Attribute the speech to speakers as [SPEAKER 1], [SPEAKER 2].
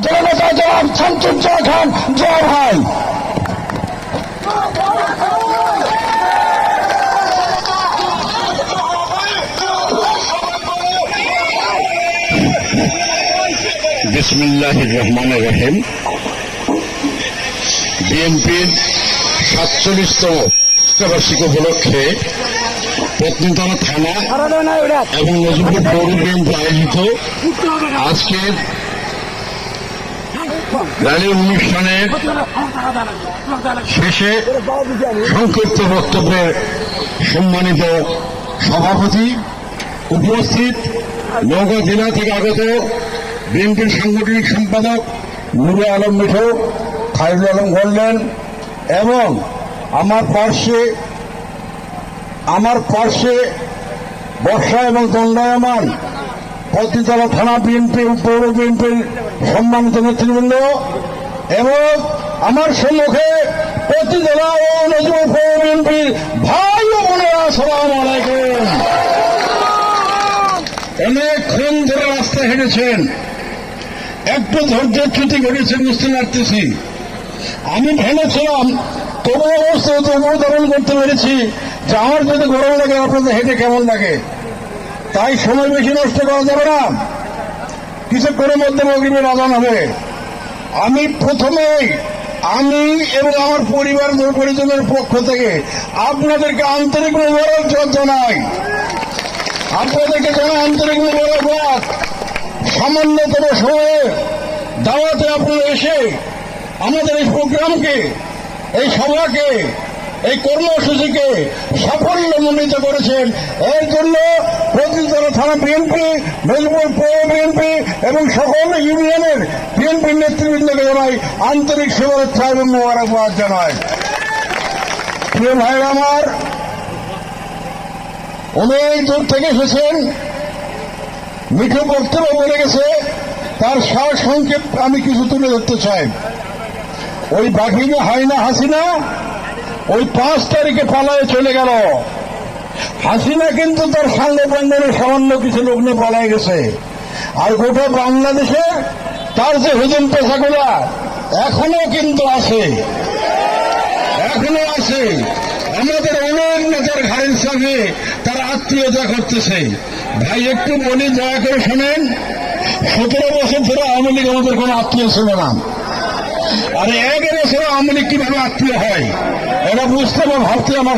[SPEAKER 1] জননেতা জনাব শামসুজ্জামান খান জয় ভাই।
[SPEAKER 2] বিসমিল্লাহির রহমানির রহিম। বিএনপির 47তম বার্ষিক উপলক্ষে পত্নীতলা থানা এবং নজরুল পৌর বিএনপি আয়োজিত আজকের র্যালি অনুষ্ঠানের শেষে সংক্ষিপ্ত বক্তব্যে সম্মানিত সভাপতি, উপস্থিত নওগাঁ জেলা থেকে আগত বিএনপির সাংগঠনিক সম্পাদক নুরে আলম মিঠু, খায়রুল আলম গোল্ডেন এবং আমার পার্শ্বে বর্ষা এবং দণ্ডায়মান পত্নীতলা থানা বিএনপি পৌর বিএনপির সম্মানিত নেতৃবৃন্দ এবং আমার সম্মুখে পত্নীতলা ও নজরুল পৌর বিএনপির ভাই ও বোনেরা, আসসালামু আলাইকুম। অনেকক্ষণ ধরে রাস্তায় হেঁটেছেন, একটু ধৈর্যচ্যুতি ঘটেছে বুঝতে পারতেছি। আমি ভেবেছিলাম তবু অবস্থায় তবুও ধারণ করতে পেরেছি যে আমার যদি গরম লাগে আপনাদের হেঁটে কেমন লাগে, তাই সময় বেশি নষ্ট করা যাবে না। কিছুক্ষণের মধ্যে মাগরিবের আযান হবে। আমি প্রথমেই আমি এবং আমার পরিবার পরিজনের পক্ষ থেকে আপনাদেরকে আন্তরিক মোবারকবাদ জানাই। আপনাদেরকে জানাই আন্তরিক মোবারকবাদ। সামান্যতম সময়ে দাওয়াতে আপনারা এসে আমাদের এই প্রোগ্রামকে, এই সভাকে, এই কর্মসূচিকে সাফল্যমণ্ডিত করেছেন। এর জন্য পত্নীতলা থানা বিএনপি, নজরুল পৌর বিএনপি এবং সকল ইউনিয়নের বিএনপির নেতৃবৃন্দকে জানাই আন্তরিক শুভেচ্ছা এবং মোবারকবাদ জানাই। প্রিয় ভাইরা আমার, অনেক দূর থেকে এসেছেন। মিঠু বক্তব্য বলে গেছে, তার সার সংক্ষেপ আমি কিছু তুলে ধরতে চাই। ওই বাঘিনী হাইনা হাসিনা ওই 5 তারিখে পালায়ে চলে গেল। হাসিনা কিন্তু তার সাঙ্গ পাঙ্গনের সামান্য কিছু লোক নিয়ে পালায় গেছে। আর গোটা বাংলাদেশে তার যে হুজুম পেশাগুলা এখনো কিন্তু আছে, আমাদের অনেক নেতার ঘাড়ের সাথে তারা আত্মীয়তা করতেছে। ভাই একটু বলি, দয়া করে শোনেন। 17 বছর ধরে আওয়ামী লীগ আমাদের কোন আত্মীয় ছিল না। আর 11 বছর আওয়ামী লীগ কিভাবে আত্মীয় হয় এটা বুঝতে বা ভাবতে আমার